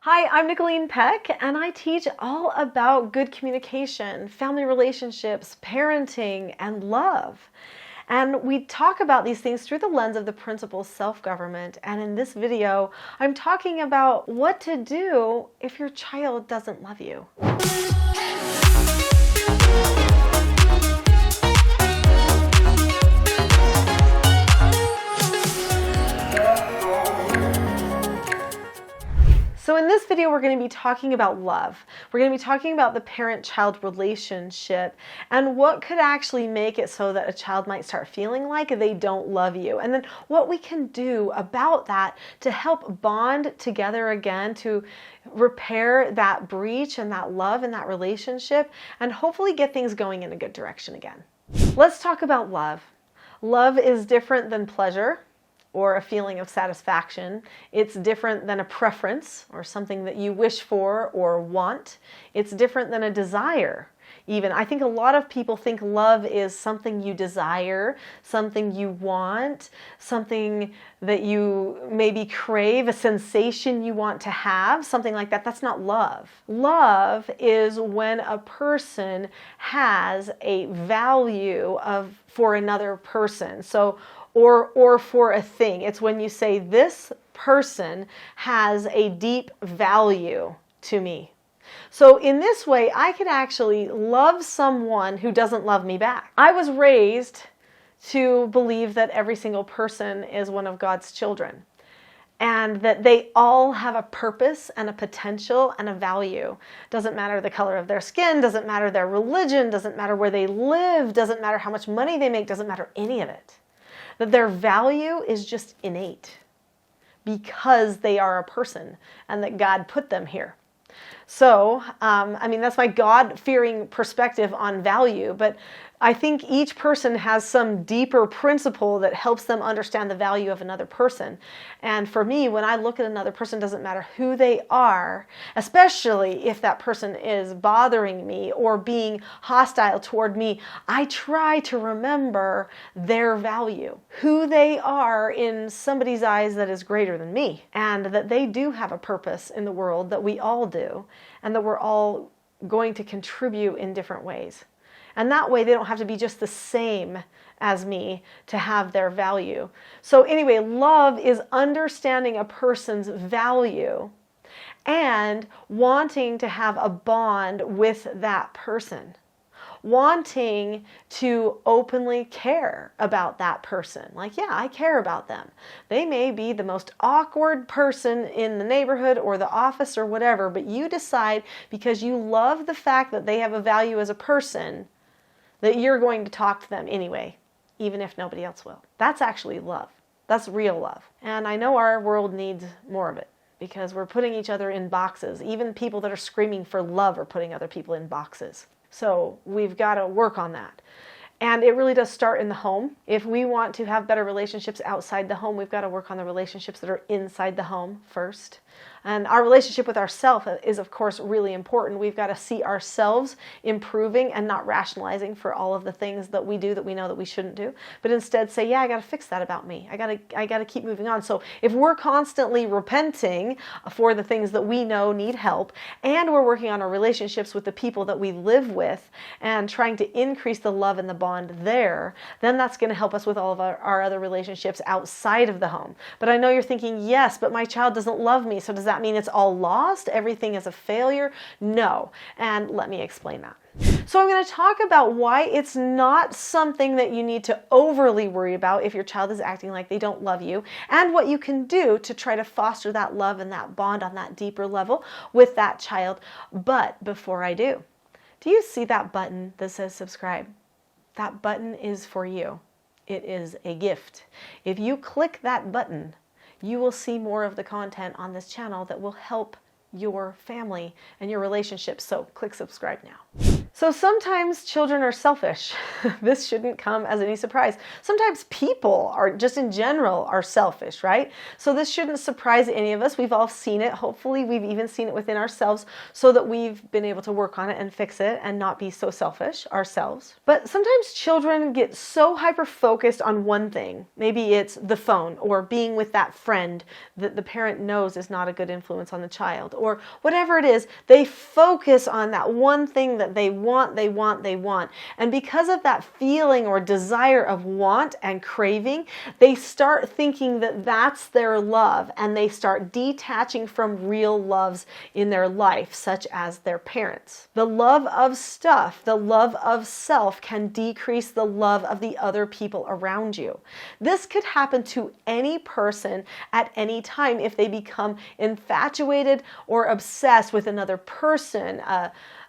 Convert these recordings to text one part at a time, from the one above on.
Hi, I'm Nicholeen Peck, and I teach all about good communication, family relationships, parenting, and love. And we talk about these things through the lens of the principle self-government. And in this video, I'm talking about what to do if your child doesn't love you. So in this video, we're going to be talking about love. We're going to be talking about the parent-child relationship and what could actually make it so that a child might start feeling like they don't love you. And then what we can do about that to help bond together again, to repair that breach and that love in that relationship, and hopefully get things going in a good direction again. Let's talk about love. Love is different than pleasure or a feeling of satisfaction. It's different than a preference or something that you wish for or want. It's different than a desire. Even I think a lot of people think love is something you desire, something you want, something that you maybe crave, a sensation you want to have, something like that. That's not love. Love is when a person has a value for another person. Or for a thing. It's when you say, this person has a deep value to me. So in this way, I could actually love someone who doesn't love me back. I was raised to believe that every single person is one of God's children, and that they all have a purpose and a potential and a value. Doesn't matter the color of their skin, doesn't matter their religion, doesn't matter where they live, doesn't matter how much money they make, doesn't matter any of it. That their value is just innate because they are a person and that God put them here. So, that's my God-fearing perspective on value, but I think each person has some deeper principle that helps them understand the value of another person. And for me, when I look at another person, it doesn't matter who they are, especially if that person is bothering me or being hostile toward me, I try to remember their value, who they are in somebody's eyes that is greater than me, and that they do have a purpose in the world, that we all do, and that we're all going to contribute in different ways. And that way they don't have to be just the same as me to have their value. So anyway, love is understanding a person's value and wanting to have a bond with that person. Wanting to openly care about that person. Like, yeah, I care about them. They may be the most awkward person in the neighborhood or the office or whatever, but you decide because you love the fact that they have a value as a person that you're going to talk to them anyway, even if nobody else will. That's actually love. That's real love. And I know our world needs more of it because we're putting each other in boxes. Even people that are screaming for love are putting other people in boxes. So we've got to work on that. And it really does start in the home. If we want to have better relationships outside the home, we've got to work on the relationships that are inside the home first. And our relationship with ourselves is, of course, really important. We've got to see ourselves improving and not rationalizing for all of the things that we do that we know that we shouldn't do, but instead say, yeah, I got to fix that about me. I got to keep moving on. So if we're constantly repenting for the things that we know need help, and we're working on our relationships with the people that we live with and trying to increase the love and the bond there, then that's going to help us with all of our other relationships outside of the home. But I know you're thinking, yes, but my child doesn't love me, so does that mean it's all lost? Everything is a failure? No. And let me explain that. So I'm going to talk about why it's not something that you need to overly worry about if your child is acting like they don't love you, and what you can do to try to foster that love and that bond on that deeper level with that child. But before I do you see that button that says subscribe? That button is for you. It is a gift. If you click that button, you will see more of the content on this channel that will help your family and your relationships. So click subscribe now. So sometimes children are selfish. This shouldn't come as any surprise. Sometimes people are just in general are selfish, right? So this shouldn't surprise any of us. We've all seen it. Hopefully we've even seen it within ourselves so that we've been able to work on it and fix it and not be so selfish ourselves. But sometimes children get so hyper-focused on one thing. Maybe it's the phone or being with that friend that the parent knows is not a good influence on the child, or whatever it is, they focus on that one thing that they want. And because of that feeling or desire of want and craving, they start thinking that that's their love, and they start detaching from real loves in their life, such as their parents. The love of stuff, the love of self can decrease the love of the other people around you. This could happen to any person at any time if they become infatuated or obsessed with another person,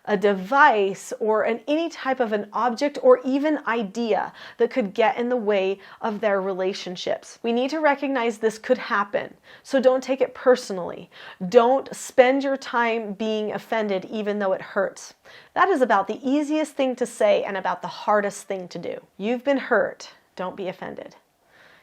a device, or any type of an object or even idea that could get in the way of their relationships. We need to recognize this could happen, so don't take it personally. Don't spend your time being offended even though it hurts. That is about the easiest thing to say and about the hardest thing to do. You've been hurt. Don't be offended.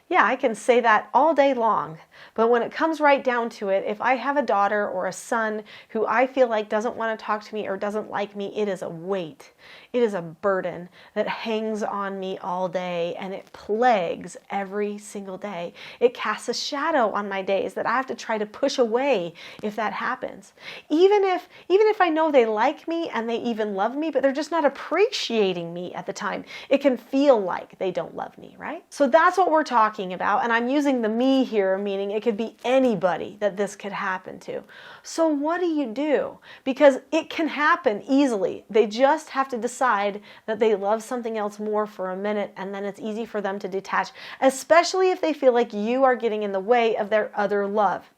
Yeah, I can say that all day long, but when it comes right down to it, if I have a daughter or a son who I feel like doesn't want to talk to me or doesn't like me, it is a weight. It is a burden that hangs on me all day, and it plagues every single day. It casts a shadow on my days that I have to try to push away if that happens. Even if I know they like me and they even love me, but they're just not appreciating me at the time, it can feel like they don't love me, right? So that's what we're talking about, and I'm using the me here, meaning it could be anybody that this could happen to. So what do you do? Because it can happen easily. They just have to decide that they love something else more for a minute, and then it's easy for them to detach, especially if they feel like you are getting in the way of their other love.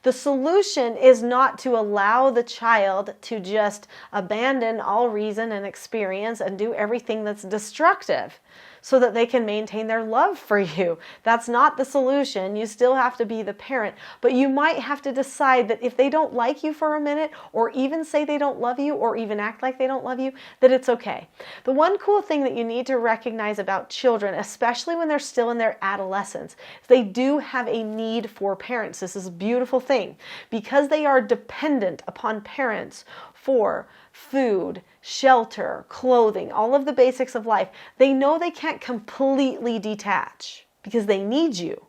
The solution is not to allow the child to just abandon all reason and experience and do everything that's destructive so that they can maintain their love for you. That's not the solution. You still have to be the parent, but you might have to decide that if they don't like you for a minute, or even say they don't love you, or even act like they don't love you, that it's okay. The one cool thing that you need to recognize about children, especially when they're still in their adolescence, is they do have a need for parents. This is a beautiful thing. Because they are dependent upon parents for food, shelter, clothing, all of the basics of life, they know they can't completely detach because they need you.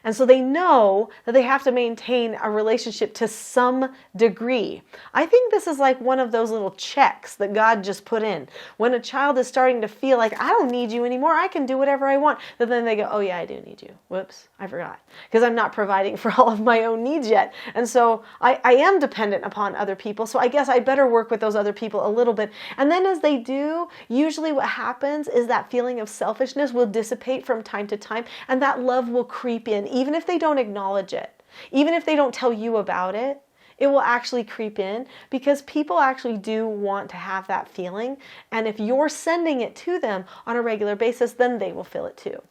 And so they know that they have to maintain a relationship to some degree. I think this is like one of those little checks that God just put in. When a child is starting to feel like, I don't need you anymore, I can do whatever I want. But then they go, oh yeah, I do need you. Whoops, I forgot. Because I'm not providing for all of my own needs yet. And so I am dependent upon other people. So I guess I better work with those other people a little bit. And then as they do, usually what happens is that feeling of selfishness will dissipate from time to time, and that love will creep in. Even if they don't acknowledge it, even if they don't tell you about it, it will actually creep in, because people actually do want to have that feeling. And if you're sending it to them on a regular basis, then they will feel it too.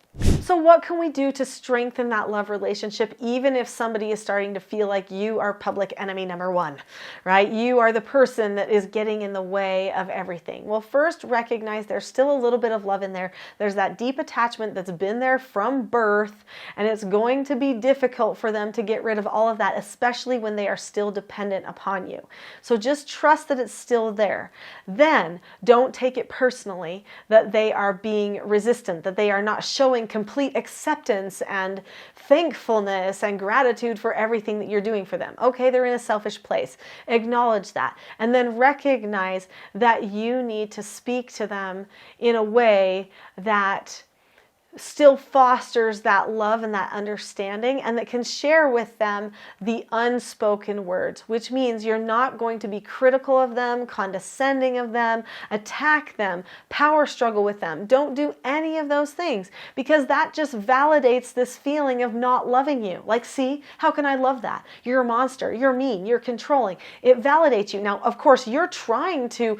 So what can we do to strengthen that love relationship, even if somebody is starting to feel like you are public enemy number one, right? You are the person that is getting in the way of everything. Well, first, recognize there's still a little bit of love in there. There's that deep attachment that's been there from birth, and it's going to be difficult for them to get rid of all of that, especially when they are still dependent upon you. So just trust that it's still there. Then don't take it personally that they are being resistant, that they are not showing complete acceptance and thankfulness and gratitude for everything that you're doing for them. Okay, they're in a selfish place. Acknowledge that. And then recognize that you need to speak to them in a way that still fosters that love and that understanding, and that can share with them the unspoken words, which means you're not going to be critical of them, condescending of them, attack them, power struggle with them. Don't do any of those things, because that just validates this feeling of not loving you. Like, see, how can I love that? You're a monster, you're mean, you're controlling. It validates you. Now, of course, you're trying to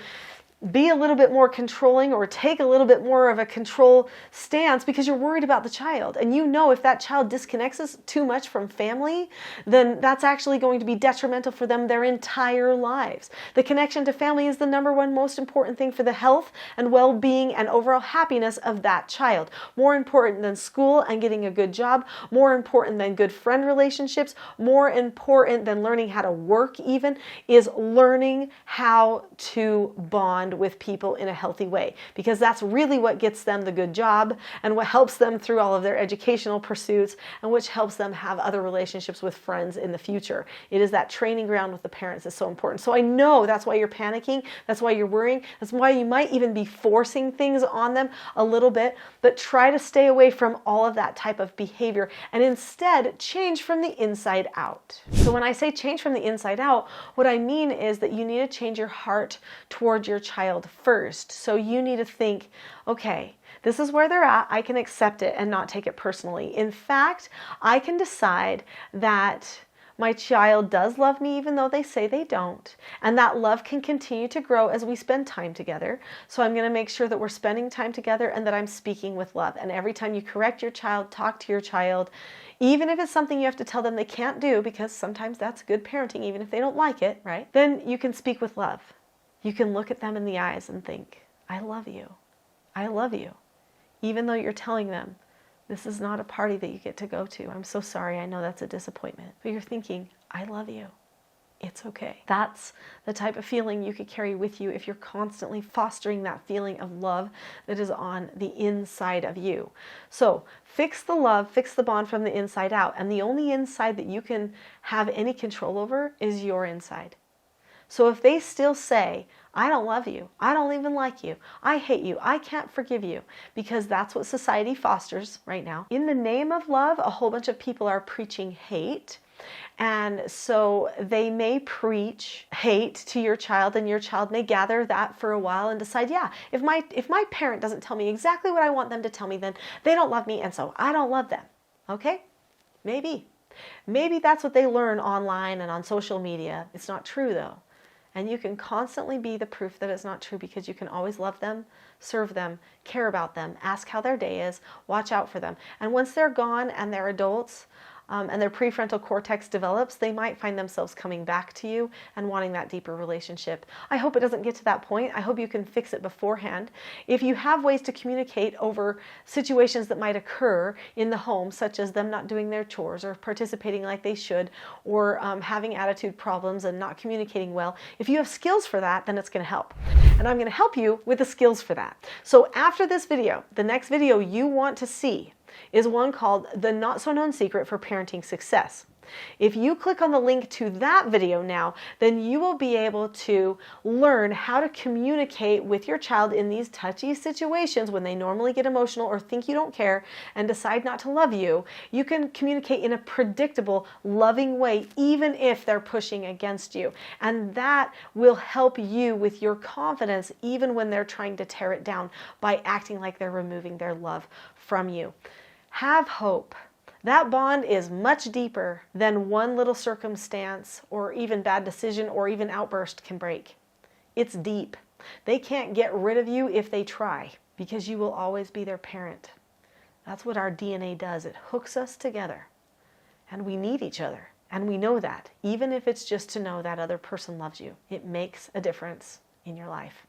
be a little bit more controlling or take a little bit more of a control stance because you're worried about the child. And you know if that child disconnects us too much from family, then that's actually going to be detrimental for them their entire lives. The connection to family is the number one most important thing for the health and well-being and overall happiness of that child. More important than school and getting a good job, more important than good friend relationships, more important than learning how to work even, is learning how to bond with people in a healthy way, because that's really what gets them the good job and what helps them through all of their educational pursuits and which helps them have other relationships with friends in the future. It is that training ground with the parents is so important. So I know that's why you're panicking, that's why you're worrying, that's why you might even be forcing things on them a little bit, but try to stay away from all of that type of behavior and instead change from the inside out. So when I say change from the inside out, what I mean is that you need to change your heart towards your child first. So you need to think, okay, this is where they're at. I can accept it and not take it personally. In fact, I can decide that my child does love me even though they say they don't. And that love can continue to grow as we spend time together. So I'm going to make sure that we're spending time together and that I'm speaking with love. And every time you correct your child, talk to your child, even if it's something you have to tell them they can't do, because sometimes that's good parenting, even if they don't like it, right? Then you can speak with love. You can look at them in the eyes and think, I love you. I love you. Even though you're telling them, this is not a party that you get to go to. I'm so sorry. I know that's a disappointment. But you're thinking, I love you. It's okay. That's the type of feeling you could carry with you if you're constantly fostering that feeling of love that is on the inside of you. So fix the love, fix the bond from the inside out. And the only inside that you can have any control over is your inside. So if they still say, I don't love you, I don't even like you, I hate you, I can't forgive you, because that's what society fosters right now. In the name of love, a whole bunch of people are preaching hate. And so they may preach hate to your child, and your child may gather that for a while and decide, yeah, if my parent doesn't tell me exactly what I want them to tell me, then they don't love me, and so I don't love them. Okay? Maybe. Maybe that's what they learn online and on social media. It's not true though. And you can constantly be the proof that it's not true, because you can always love them, serve them, care about them, ask how their day is, watch out for them. And once they're gone and they're adults, and their prefrontal cortex develops, they might find themselves coming back to you and wanting that deeper relationship. I hope it doesn't get to that point. I hope you can fix it beforehand. If you have ways to communicate over situations that might occur in the home, such as them not doing their chores or participating like they should, or having attitude problems and not communicating well, if you have skills for that, then it's going to help. And I'm going to help you with the skills for that. So after this video, the next video you want to see is one called The Not So Known Secret for Parenting Success. If you click on the link to that video now, then you will be able to learn how to communicate with your child in these touchy situations when they normally get emotional or think you don't care and decide not to love you. You can communicate in a predictable, loving way, even if they're pushing against you. And that will help you with your confidence, even when they're trying to tear it down by acting like they're removing their love from you. Have hope. That bond is much deeper than one little circumstance or even bad decision or even outburst can break. It's deep. They can't get rid of you if they try, because you will always be their parent. That's what our DNA does. It hooks us together. And we need each other. And we know that, even if it's just to know that other person loves you. It makes a difference in your life.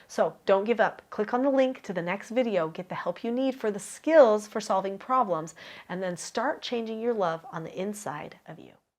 So don't give up. Click on the link to the next video, get the help you need for the skills for solving problems, and then start changing your love on the inside of you.